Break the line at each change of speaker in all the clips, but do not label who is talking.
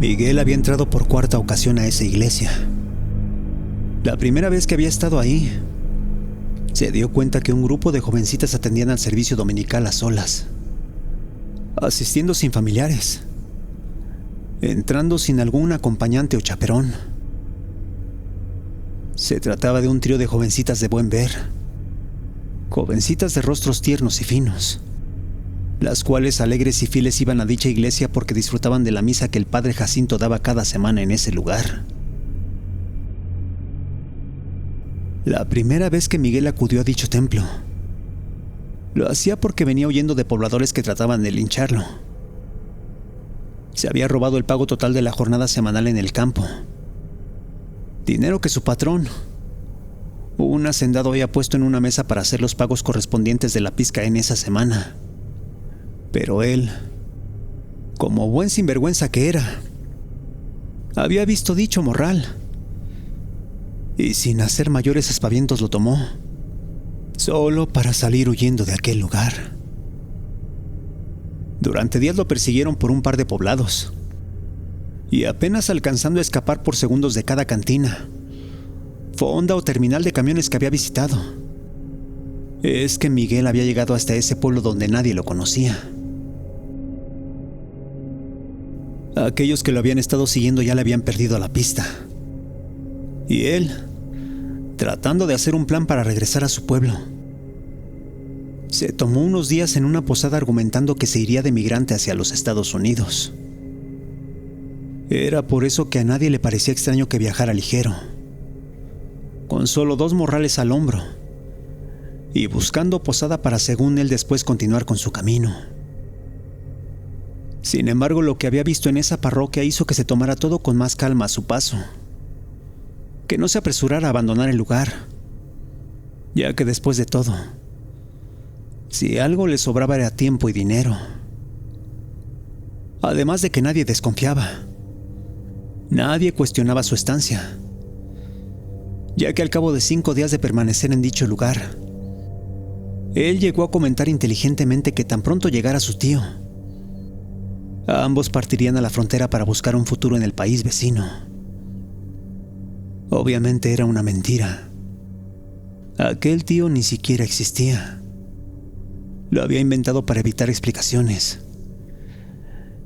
Miguel había entrado por cuarta ocasión a esa iglesia. La primera vez que había estado ahí, se dio cuenta que un grupo de jovencitas atendían al servicio dominical a solas, asistiendo sin familiares, entrando sin algún acompañante o chaperón. Se trataba de un trío de jovencitas de buen ver, jovencitas de rostros tiernos y finos, las cuales alegres y fieles iban a dicha iglesia porque disfrutaban de la misa que el padre Jacinto daba cada semana en ese lugar. La primera vez que Miguel acudió a dicho templo, lo hacía porque venía huyendo de pobladores que trataban de lincharlo. Se había robado el pago total de la jornada semanal en el campo, dinero que su patrón, un hacendado, había puesto en una mesa para hacer los pagos correspondientes de la pizca en esa semana. Pero él, como buen sinvergüenza que era, había visto dicho morral y sin hacer mayores aspavientos lo tomó, solo para salir huyendo de aquel lugar. Durante días lo persiguieron por un par de poblados y apenas alcanzando a escapar por segundos de cada cantina, fonda o terminal de camiones que había visitado. Es que Miguel había llegado hasta ese pueblo donde nadie lo conocía. Aquellos que lo habían estado siguiendo ya le habían perdido la pista. Y él, tratando de hacer un plan para regresar a su pueblo, se tomó unos días en una posada argumentando que se iría de migrante hacia los Estados Unidos. Era por eso que a nadie le parecía extraño que viajara ligero, con solo 2 morrales al hombro, y buscando posada para, según él, después continuar con su camino. Sin embargo, lo que había visto en esa parroquia hizo que se tomara todo con más calma a su paso, que no se apresurara a abandonar el lugar, ya que después de todo, si algo le sobraba era tiempo y dinero. Además de que nadie desconfiaba, nadie cuestionaba su estancia, ya que al cabo de 5 días de permanecer en dicho lugar, él llegó a comentar inteligentemente que tan pronto llegara su tío, ambos partirían a la frontera para buscar un futuro en el país vecino. Obviamente era una mentira. Aquel tío ni siquiera existía. Lo había inventado para evitar explicaciones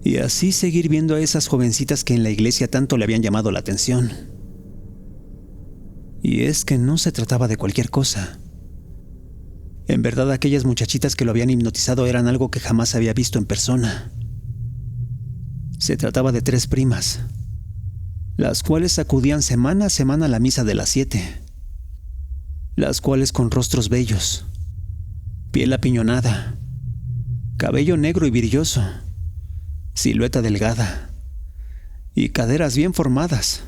y así seguir viendo a esas jovencitas que en la iglesia tanto le habían llamado la atención. Y es que no se trataba de cualquier cosa. En verdad, aquellas muchachitas que lo habían hipnotizado eran algo que jamás había visto en persona. Se trataba de 3 primas, las cuales acudían semana a semana a la misa de las 7, las cuales con rostros bellos, piel apiñonada, cabello negro y brilloso, silueta delgada y caderas bien formadas,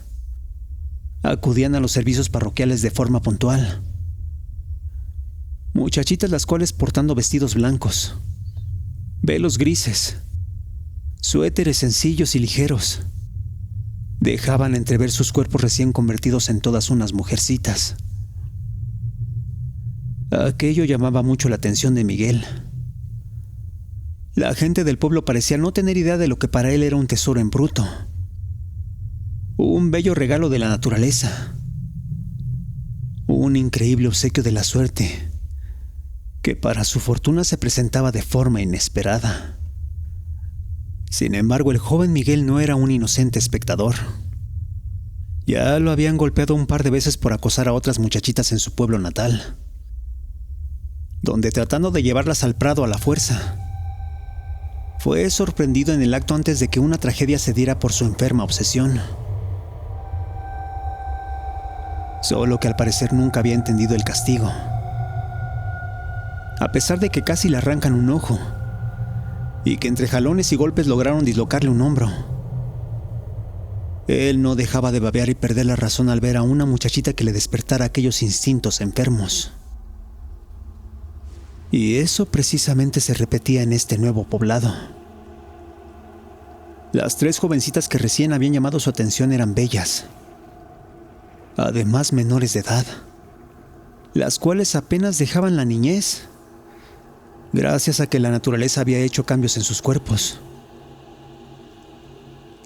acudían a los servicios parroquiales de forma puntual. Muchachitas las cuales portando vestidos blancos, velos grises, suéteres sencillos y ligeros, dejaban entrever sus cuerpos recién convertidos en todas unas mujercitas. Aquello llamaba mucho la atención de Miguel. La gente del pueblo parecía no tener idea de lo que para él era un tesoro en bruto, un bello regalo de la naturaleza, un increíble obsequio de la suerte, que para su fortuna se presentaba de forma inesperada. Sin embargo, el joven Miguel no era un inocente espectador. Ya lo habían golpeado un par de veces por acosar a otras muchachitas en su pueblo natal, donde, tratando de llevarlas al prado a la fuerza, fue sorprendido en el acto antes de que una tragedia se diera por su enferma obsesión. Solo que al parecer nunca había entendido el castigo. A pesar de que casi le arrancan un ojo y que entre jalones y golpes lograron dislocarle un hombro, él no dejaba de babear y perder la razón al ver a una muchachita que le despertara aquellos instintos enfermos. Y eso precisamente se repetía en este nuevo poblado. Las 3 jovencitas que recién habían llamado su atención eran bellas, además menores de edad, las cuales apenas dejaban la niñez, gracias a que la naturaleza había hecho cambios en sus cuerpos.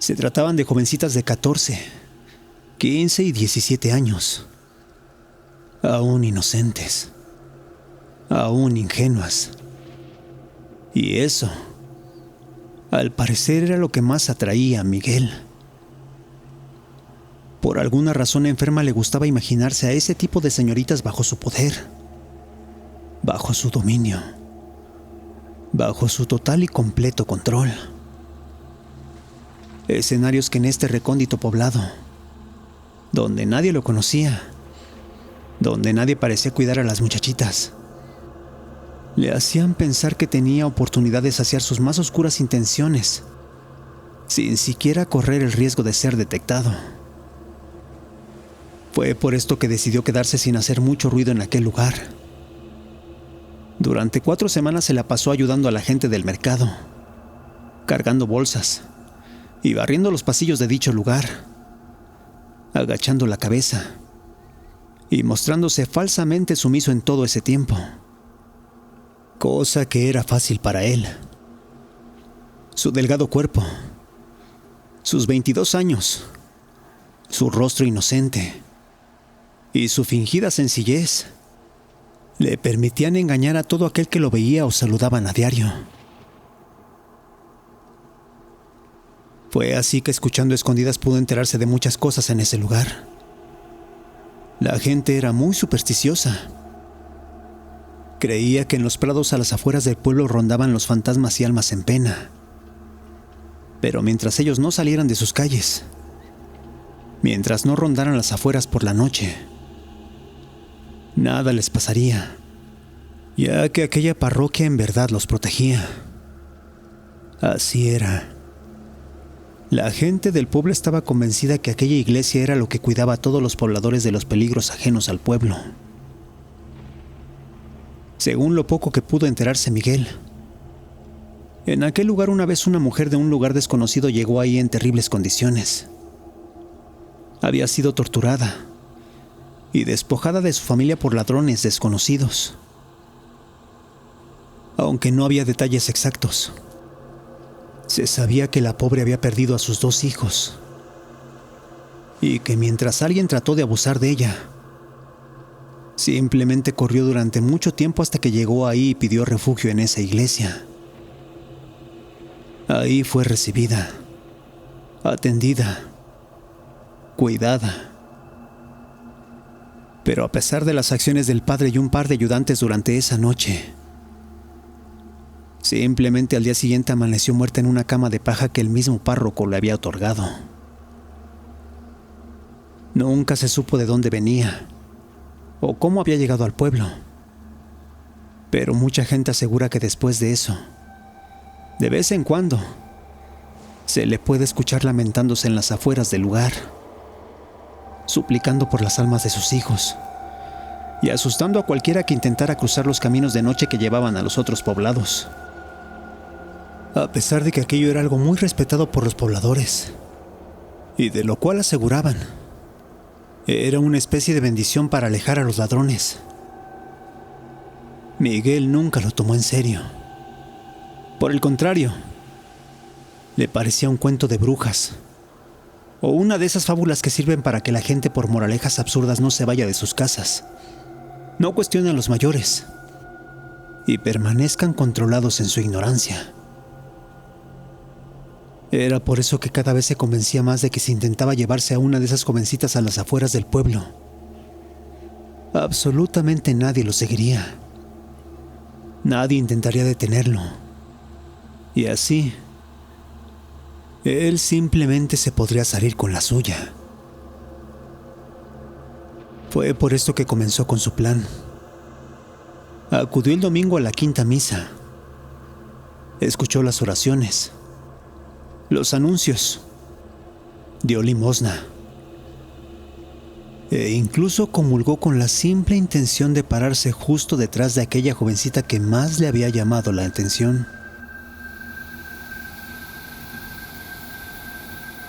Se trataban de jovencitas de 14, 15 y 17 años, aún inocentes, aún ingenuas. Y eso, al parecer, era lo que más atraía a Miguel. Por alguna razón enferma le gustaba imaginarse a ese tipo de señoritas bajo su poder, bajo su dominio, bajo su total y completo control. Escenarios que en este recóndito poblado, donde nadie lo conocía, donde nadie parecía cuidar a las muchachitas, le hacían pensar que tenía oportunidad de saciar sus más oscuras intenciones, sin siquiera correr el riesgo de ser detectado. Fue por esto que decidió quedarse sin hacer mucho ruido en aquel lugar. Durante 4 semanas se la pasó ayudando a la gente del mercado, cargando bolsas y barriendo los pasillos de dicho lugar, agachando la cabeza y mostrándose falsamente sumiso en todo ese tiempo, cosa que era fácil para él. Su delgado cuerpo, sus 22 años, su rostro inocente y su fingida sencillez le permitían engañar a todo aquel que lo veía o saludaban a diario. Fue así que, escuchando a escondidas, pudo enterarse de muchas cosas en ese lugar. La gente era muy supersticiosa. Creía que en los prados a las afueras del pueblo rondaban los fantasmas y almas en pena. Pero mientras ellos no salieran de sus calles, mientras no rondaran las afueras por la noche, nada les pasaría, ya que aquella parroquia en verdad los protegía. Así era. La gente del pueblo estaba convencida que aquella iglesia era lo que cuidaba a todos los pobladores de los peligros ajenos al pueblo. Según lo poco que pudo enterarse Miguel, en aquel lugar una vez una mujer de un lugar desconocido llegó ahí en terribles condiciones. Había sido torturada y despojada de su familia por ladrones desconocidos. Aunque no había detalles exactos, se sabía que la pobre había perdido a sus 2 hijos y que mientras alguien trató de abusar de ella, simplemente corrió durante mucho tiempo hasta que llegó ahí y pidió refugio en esa iglesia. Ahí fue recibida, atendida, cuidada. Pero a pesar de las acciones del padre y un par de ayudantes durante esa noche, simplemente al día siguiente amaneció muerta en una cama de paja que el mismo párroco le había otorgado. Nunca se supo de dónde venía o cómo había llegado al pueblo, pero mucha gente asegura que después de eso, de vez en cuando, se le puede escuchar lamentándose en las afueras del lugar, suplicando por las almas de sus hijos y asustando a cualquiera que intentara cruzar los caminos de noche que llevaban a los otros poblados. A pesar de que aquello era algo muy respetado por los pobladores, y de lo cual aseguraban, era una especie de bendición para alejar a los ladrones, Miguel nunca lo tomó en serio. Por el contrario, le parecía un cuento de brujas, o una de esas fábulas que sirven para que la gente por moralejas absurdas no se vaya de sus casas, no cuestione a los mayores y permanezcan controlados en su ignorancia. Era por eso que cada vez se convencía más de que si intentaba llevarse a una de esas jovencitas a las afueras del pueblo, absolutamente nadie lo seguiría. Nadie intentaría detenerlo. Y así, él simplemente se podría salir con la suya. Fue por esto que comenzó con su plan. Acudió el domingo a la quinta misa. Escuchó las oraciones, los anuncios, dio limosna e incluso comulgó con la simple intención de pararse justo detrás de aquella jovencita que más le había llamado la atención.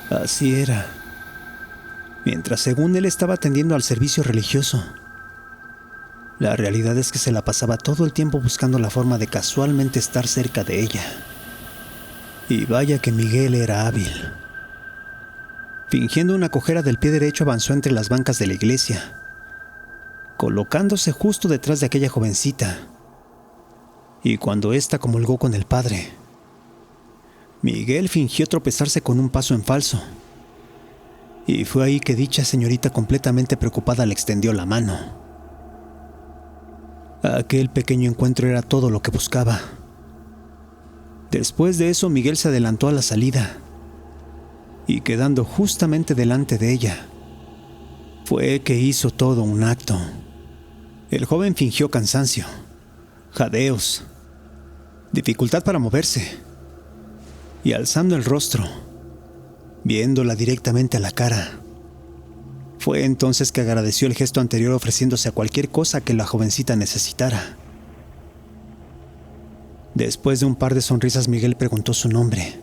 Así era. Mientras según él estaba atendiendo al servicio religioso, la realidad es que se la pasaba todo el tiempo buscando la forma de casualmente estar cerca de ella. Y vaya que Miguel era hábil. Fingiendo una cojera del pie derecho, avanzó entre las bancas de la iglesia, colocándose justo detrás de aquella jovencita. Y cuando ésta comulgó con el padre, Miguel fingió tropezarse con un paso en falso. Y fue ahí que dicha señorita, completamente preocupada, le extendió la mano. Aquel pequeño encuentro era todo lo que buscaba. Después de eso, Miguel se adelantó a la salida, y quedando justamente delante de ella, fue que hizo todo un acto. El joven fingió cansancio, jadeos, dificultad para moverse, y alzando el rostro, viéndola directamente a la cara, fue entonces que agradeció el gesto anterior, ofreciéndose a cualquier cosa que la jovencita necesitara. Después de un par de sonrisas, Miguel preguntó su nombre,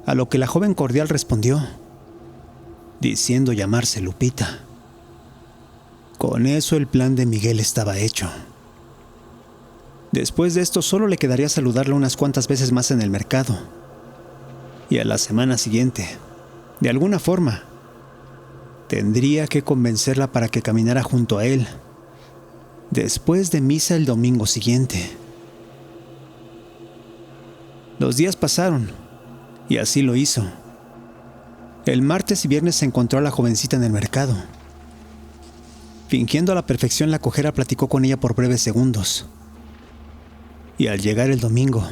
a lo que la joven cordial respondió, diciendo llamarse Lupita. Con eso el plan de Miguel estaba hecho. Después de esto solo le quedaría saludarla unas cuantas veces más en el mercado. Y a la semana siguiente, de alguna forma, tendría que convencerla para que caminara junto a él, después de misa el domingo siguiente. Los días pasaron, y así lo hizo. El martes y viernes se encontró a la jovencita en el mercado. Fingiendo a la perfección la cojera, platicó con ella por breves segundos. Y al llegar el domingo,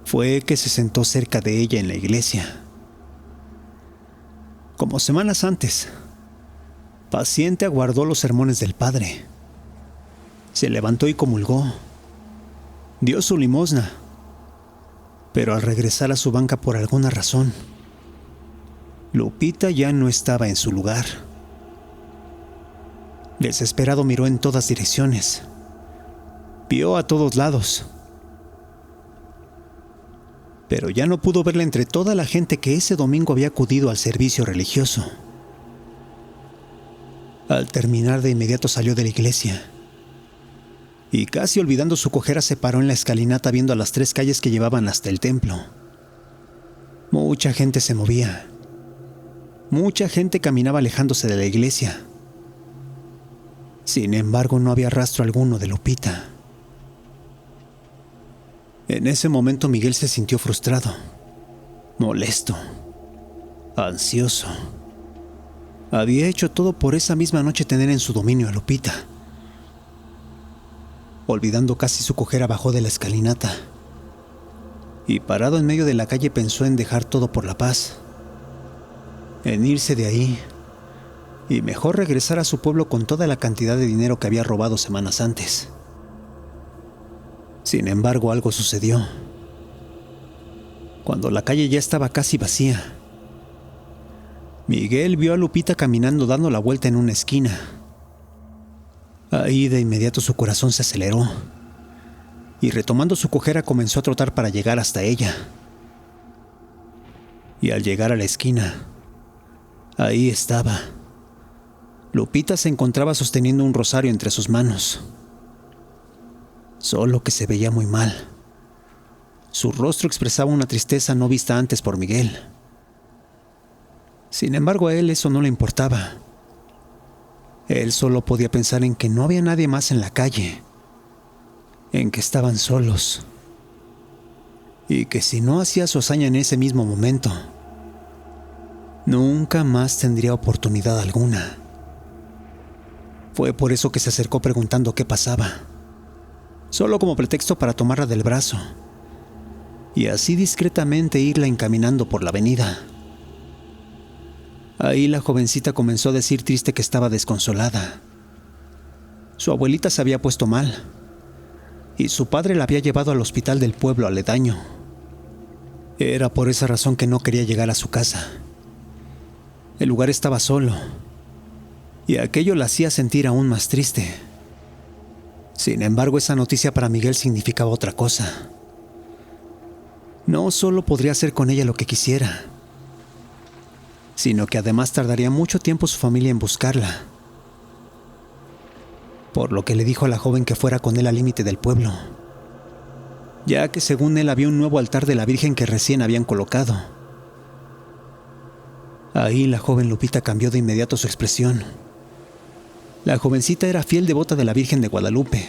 fue que se sentó cerca de ella en la iglesia. Como semanas antes, paciente aguardó los sermones del padre. Se levantó y comulgó. Dio su limosna. Pero al regresar a su banca, por alguna razón, Lupita ya no estaba en su lugar. Desesperado miró en todas direcciones. Vio a todos lados. Pero ya no pudo verla entre toda la gente que ese domingo había acudido al servicio religioso. Al terminar, de inmediato salió de la iglesia. Y casi olvidando su cojera, se paró en la escalinata viendo a las 3 calles que llevaban hasta el templo. Mucha gente se movía. Mucha gente caminaba alejándose de la iglesia. Sin embargo, no había rastro alguno de Lupita. En ese momento Miguel se sintió frustrado, molesto, ansioso. Había hecho todo por esa misma noche tener en su dominio a Lupita. Olvidando casi su cojera, bajó de la escalinata y, parado en medio de la calle, pensó en dejar todo por la paz, en irse de ahí y mejor regresar a su pueblo con toda la cantidad de dinero que había robado semanas antes. Sin embargo, algo sucedió. Cuando la calle ya estaba casi vacía, Miguel vio a Lupita caminando, dando la vuelta en una esquina. Ahí de inmediato su corazón se aceleró y, retomando su cojera, comenzó a trotar para llegar hasta ella. Y al llegar a la esquina, ahí estaba. Lupita se encontraba sosteniendo un rosario entre sus manos. Solo que se veía muy mal. Su rostro expresaba una tristeza no vista antes por Miguel. Sin embargo, a él eso no le importaba. Él solo podía pensar en que no había nadie más en la calle, en que estaban solos, y que si no hacía su hazaña en ese mismo momento, nunca más tendría oportunidad alguna. Fue por eso que se acercó preguntando qué pasaba, solo como pretexto para tomarla del brazo y así discretamente irla encaminando por la avenida. Ahí la jovencita comenzó a decir triste que estaba desconsolada. Su abuelita se había puesto mal y su padre la había llevado al hospital del pueblo aledaño. Era por esa razón que no quería llegar a su casa. El lugar estaba solo y aquello la hacía sentir aún más triste. Sin embargo, esa noticia para Miguel significaba otra cosa. No solo podría hacer con ella lo que quisiera, sino que además tardaría mucho tiempo su familia en buscarla. Por lo que le dijo a la joven que fuera con él al límite del pueblo, ya que según él había un nuevo altar de la Virgen que recién habían colocado. Ahí la joven Lupita cambió de inmediato su expresión. La jovencita era fiel devota de la Virgen de Guadalupe,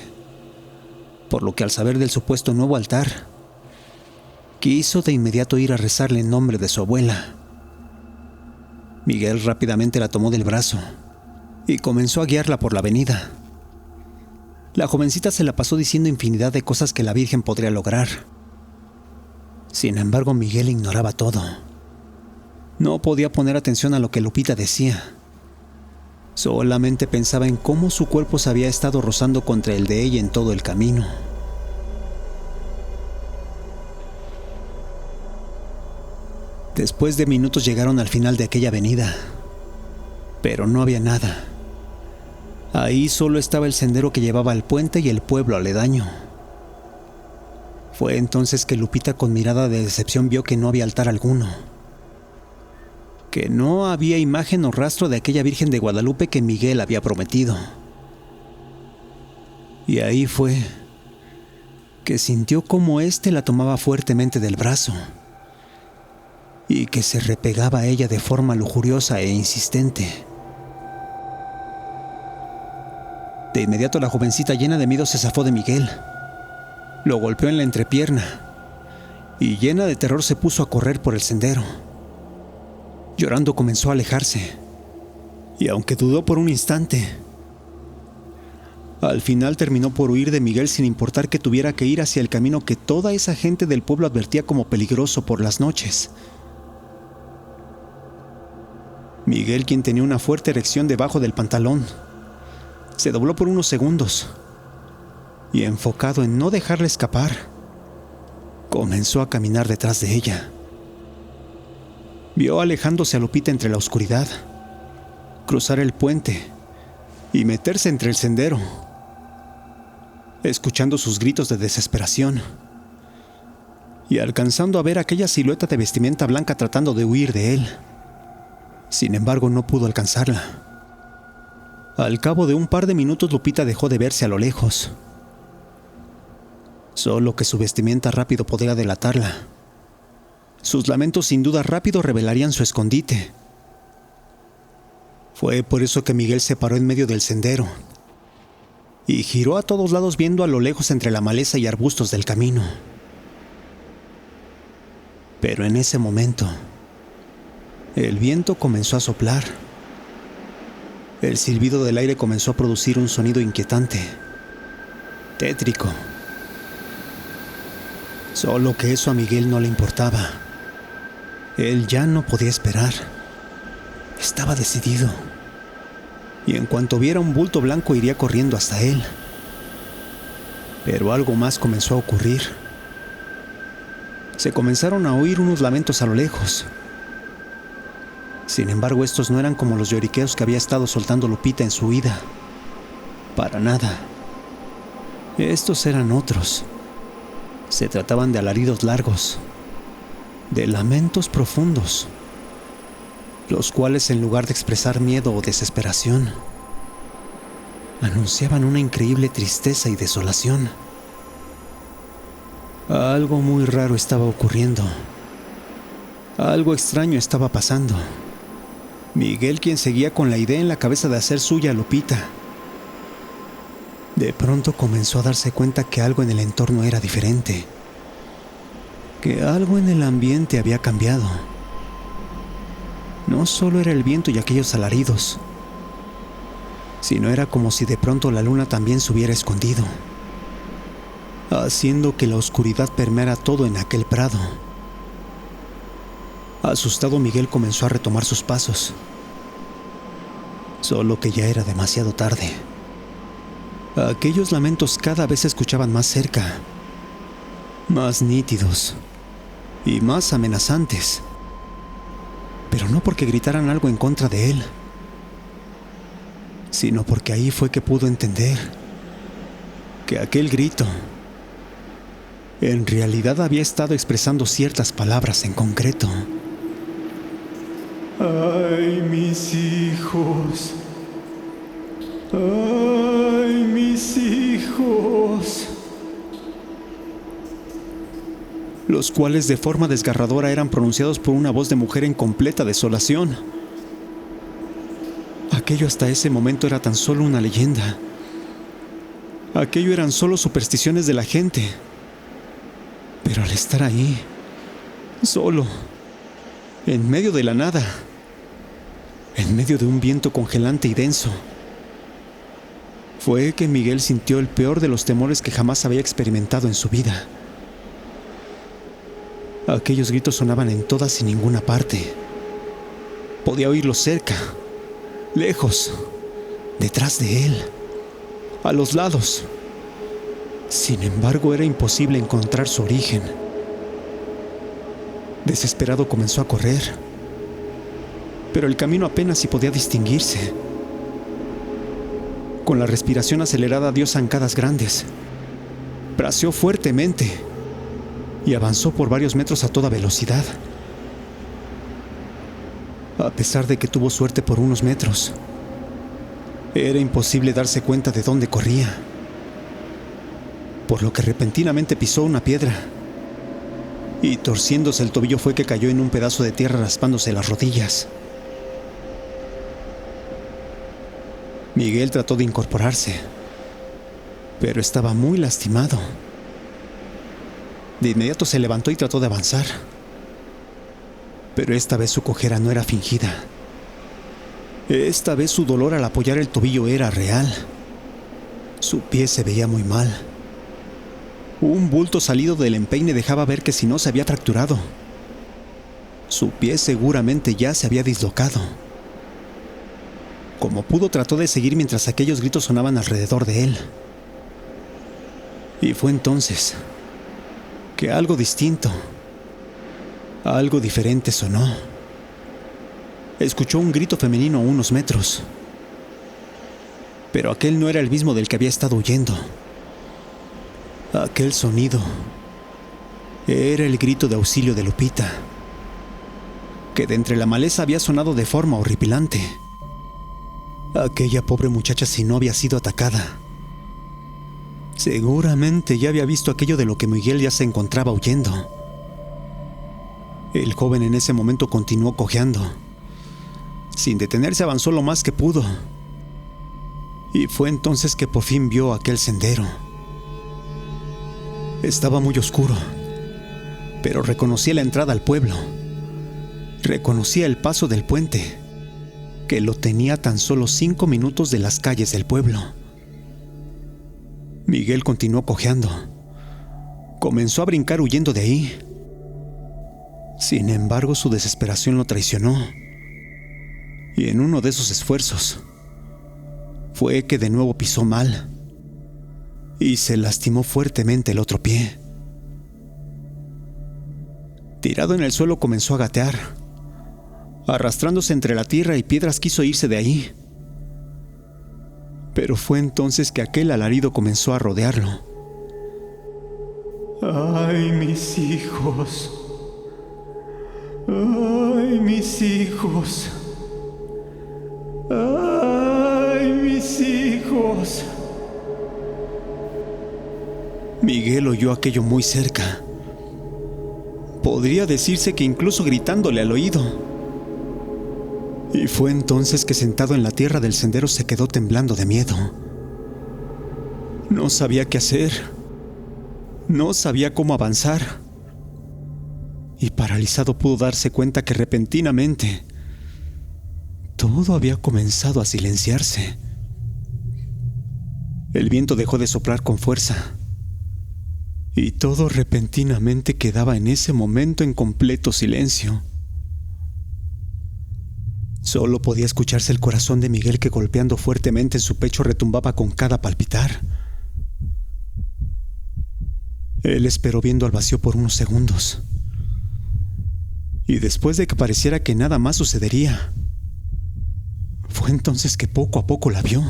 por lo que al saber del supuesto nuevo altar, quiso de inmediato ir a rezarle en nombre de su abuela. Miguel rápidamente la tomó del brazo y comenzó a guiarla por la avenida. La jovencita se la pasó diciendo infinidad de cosas que la Virgen podría lograr. Sin embargo, Miguel ignoraba todo. No podía poner atención a lo que Lupita decía. Solamente pensaba en cómo su cuerpo se había estado rozando contra el de ella en todo el camino. Después de minutos llegaron al final de aquella avenida, pero no había nada. Ahí solo estaba el sendero que llevaba al puente y el pueblo aledaño. Fue entonces que Lupita, con mirada de decepción, vio que no había altar alguno, que no había imagen o rastro de aquella Virgen de Guadalupe que Miguel había prometido. Y ahí fue que sintió cómo éste la tomaba fuertemente del brazo y que se repegaba a ella de forma lujuriosa e insistente. De inmediato la jovencita, llena de miedo, se zafó de Miguel. Lo golpeó en la entrepierna y, llena de terror, se puso a correr por el sendero. Llorando comenzó a alejarse, y aunque dudó por un instante, al final terminó por huir de Miguel sin importar que tuviera que ir hacia el camino que toda esa gente del pueblo advertía como peligroso por las noches. Miguel, quien tenía una fuerte erección debajo del pantalón, se dobló por unos segundos y, enfocado en no dejarla escapar, comenzó a caminar detrás de ella. Vio alejándose a Lupita entre la oscuridad, cruzar el puente y meterse entre el sendero, escuchando sus gritos de desesperación y alcanzando a ver aquella silueta de vestimenta blanca tratando de huir de él. Sin embargo, no pudo alcanzarla. Al cabo de un par de minutos, Lupita dejó de verse a lo lejos. Solo que su vestimenta rápido podía delatarla. Sus lamentos sin duda rápido revelarían su escondite. Fue por eso que Miguel se paró en medio del sendero y giró a todos lados, viendo a lo lejos entre la maleza y arbustos del camino. Pero en ese momento, el viento comenzó a soplar. El silbido del aire comenzó a producir un sonido inquietante, tétrico. Solo que eso a Miguel no le importaba. Él ya no podía esperar. Estaba decidido. Y en cuanto viera un bulto blanco, iría corriendo hasta él. Pero algo más comenzó a ocurrir. Se comenzaron a oír unos lamentos a lo lejos. Sin embargo, estos no eran como los lloriqueos que había estado soltando Lupita en su huida. Para nada. Estos eran otros. Se trataban de alaridos largos, de lamentos profundos, los cuales, en lugar de expresar miedo o desesperación, anunciaban una increíble tristeza y desolación. Algo muy raro estaba ocurriendo. Algo extraño estaba pasando. Miguel, quien seguía con la idea en la cabeza de hacer suya a Lupita, de pronto comenzó a darse cuenta que algo en el entorno era diferente, que algo en el ambiente había cambiado. No solo era el viento y aquellos alaridos, sino era como si de pronto la luna también se hubiera escondido, haciendo que la oscuridad permeara todo en aquel prado. Asustado, Miguel comenzó a retomar sus pasos, solo que ya era demasiado tarde. Aquellos lamentos cada vez se escuchaban más cerca, más nítidos y más amenazantes, pero no porque gritaran algo en contra de él, sino porque ahí fue que pudo entender que aquel grito en realidad había estado expresando ciertas palabras en concreto. ¡Ay, mis hijos! ¡Ay, mis hijos! Los cuales de forma desgarradora eran pronunciados por una voz de mujer en completa desolación. Aquello hasta ese momento era tan solo una leyenda. Aquello eran solo supersticiones de la gente. Pero al estar ahí, solo, en medio de la nada, en medio de un viento congelante y denso, fue que Miguel sintió el peor de los temores que jamás había experimentado en su vida. Aquellos gritos sonaban en todas y ninguna parte. Podía oírlos cerca, lejos, detrás de él, a los lados. Sin embargo, era imposible encontrar su origen. Desesperado comenzó a correr, pero el camino apenas si podía distinguirse. Con la respiración acelerada dio zancadas grandes. Braceó fuertemente y avanzó por varios metros a toda velocidad. A pesar de que tuvo suerte por unos metros, era imposible darse cuenta de dónde corría, por lo que repentinamente pisó una piedra y torciéndose el tobillo fue que cayó en un pedazo de tierra raspándose las rodillas. Miguel trató de incorporarse, pero estaba muy lastimado. De inmediato se levantó y trató de avanzar, pero esta vez su cojera no era fingida. Esta vez su dolor al apoyar el tobillo era real. Su pie se veía muy mal. Un bulto salido del empeine dejaba ver que si no se había fracturado, su pie seguramente ya se había dislocado. Como pudo, trató de seguir mientras aquellos gritos sonaban alrededor de él. Y fue entonces que algo distinto, algo diferente sonó. Escuchó un grito femenino a unos metros, pero aquel no era el mismo del que había estado huyendo. Aquel sonido era el grito de auxilio de Lupita, que de entre la maleza había sonado de forma horripilante. Aquella pobre muchacha, si no había sido atacada, seguramente ya había visto aquello de lo que Miguel ya se encontraba huyendo. El joven en ese momento continuó cojeando. Sin detenerse avanzó lo más que pudo. Y fue entonces que por fin vio aquel sendero. Estaba muy oscuro, pero reconocía la entrada al pueblo. Reconocía el paso del puente, que lo tenía a tan solo 5 minutos de las calles del pueblo. Miguel continuó cojeando. Comenzó a brincar huyendo de ahí. Sin embargo, su desesperación lo traicionó. Y en uno de esos esfuerzos fue que de nuevo pisó mal y se lastimó fuertemente el otro pie. Tirado en el suelo comenzó a gatear. Arrastrándose entre la tierra y piedras quiso irse de ahí. Pero fue entonces que aquel alarido comenzó a rodearlo. ¡Ay, mis hijos! ¡Ay, mis hijos! ¡Ay, mis hijos! Miguel oyó aquello muy cerca. Podría decirse que incluso gritándole al oído. Y fue entonces que sentado en la tierra del sendero se quedó temblando de miedo. No sabía qué hacer. No sabía cómo avanzar. Y paralizado pudo darse cuenta que repentinamente todo había comenzado a silenciarse. El viento dejó de soplar con fuerza. Y todo repentinamente quedaba en ese momento en completo silencio. Solo podía escucharse el corazón de Miguel que golpeando fuertemente en su pecho retumbaba con cada palpitar. Él esperó viendo al vacío por unos segundos. Y después de que pareciera que nada más sucedería, fue entonces que poco a poco la vio.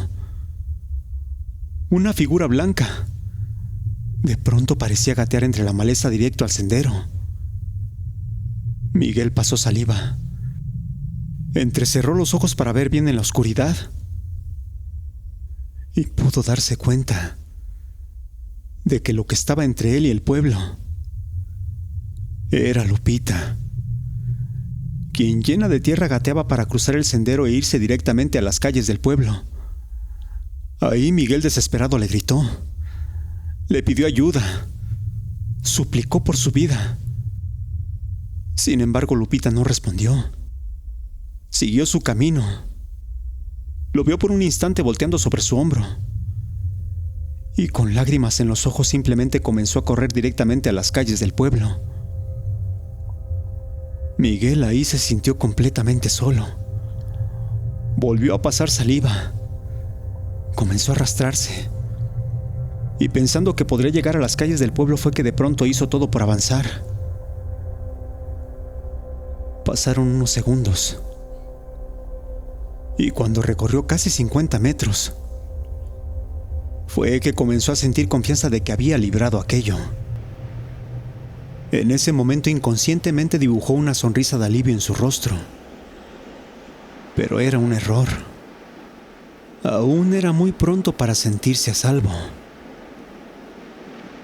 Una figura blanca. De pronto parecía gatear entre la maleza directo al sendero. Miguel pasó saliva. Entrecerró los ojos para ver bien en la oscuridad. Y pudo darse cuenta de que lo que estaba entre él y el pueblo era Lupita, quien llena de tierra gateaba para cruzar el sendero e irse directamente a las calles del pueblo. Ahí Miguel desesperado le gritó, le pidió ayuda, suplicó por su vida. Sin embargo, Lupita no respondió. Siguió su camino. Lo vio por un instante volteando sobre su hombro. Y con lágrimas en los ojos simplemente comenzó a correr directamente a las calles del pueblo. Miguel ahí se sintió completamente solo. Volvió a pasar saliva. Comenzó a arrastrarse. Y pensando que podría llegar a las calles del pueblo fue que de pronto hizo todo por avanzar. Pasaron unos segundos. Y cuando recorrió casi 50 metros, fue que comenzó a sentir confianza de que había librado aquello. En ese momento inconscientemente dibujó una sonrisa de alivio en su rostro. Pero era un error. Aún era muy pronto para sentirse a salvo,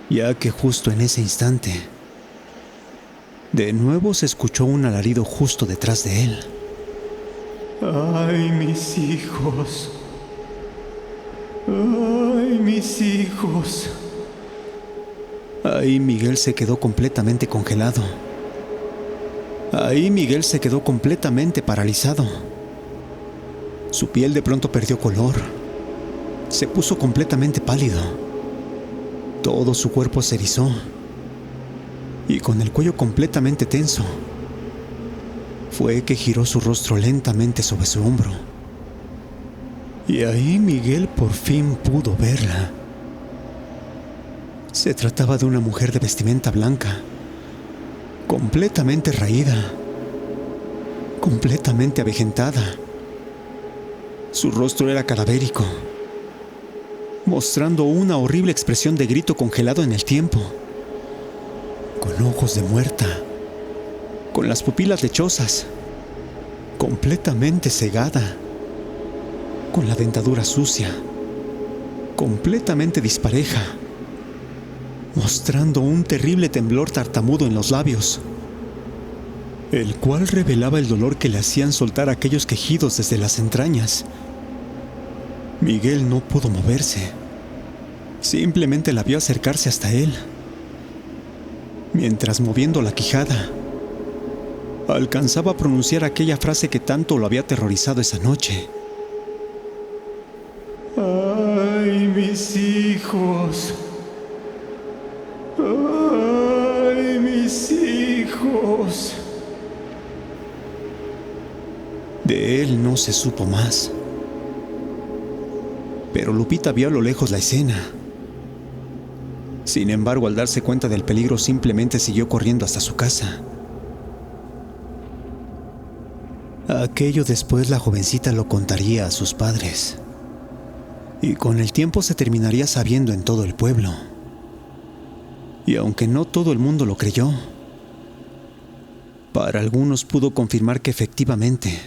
ya que justo en ese instante, de nuevo se escuchó un alarido justo detrás de él.
¡Ay, mis hijos! ¡Ay, mis hijos!
Ahí Miguel se quedó completamente congelado. Ahí Miguel se quedó completamente paralizado. Su piel de pronto perdió color. Se puso completamente pálido. Todo su cuerpo se erizó. Y con el cuello completamente tenso, fue que giró su rostro lentamente sobre su hombro. Y ahí Miguel por fin pudo verla. Se trataba de una mujer de vestimenta blanca, completamente raída, completamente avejentada. Su rostro era cadavérico, mostrando una horrible expresión de grito congelado en el tiempo, con ojos de muerta, con las pupilas lechosas, completamente cegada, con la dentadura sucia, completamente dispareja, mostrando un terrible temblor tartamudo en los labios, el cual revelaba el dolor que le hacían soltar aquellos quejidos desde las entrañas. Miguel no pudo moverse. Simplemente la vio acercarse hasta él, mientras moviendo la quijada, alcanzaba a pronunciar aquella frase que tanto lo había aterrorizado esa noche.
¡Ay, mis hijos! ¡Ay, mis hijos!
De él no se supo más. Pero Lupita vio a lo lejos la escena. Sin embargo, al darse cuenta del peligro, simplemente siguió corriendo hasta su casa. Aquello después la jovencita lo contaría a sus padres. Y con el tiempo se terminaría sabiendo en todo el pueblo. Y aunque no todo el mundo lo creyó, para algunos pudo confirmar que efectivamente,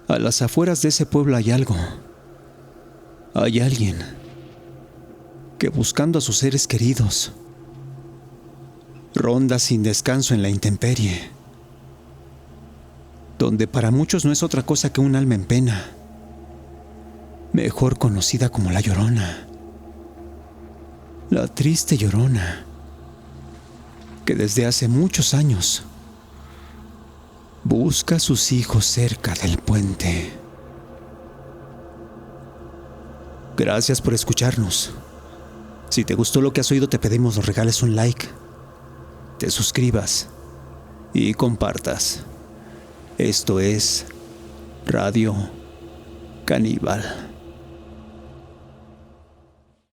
a las afueras de ese pueblo hay algo. Hay alguien que, buscando a sus seres queridos, ronda sin descanso en la intemperie, donde para muchos no es otra cosa que un alma en pena, mejor conocida como la Llorona. La triste Llorona, que desde hace muchos años busca a sus hijos cerca del puente. Gracias por escucharnos. Si te gustó lo que has oído, te pedimos nos regales un like, te suscribas y compartas. Esto es Radio Caníbal.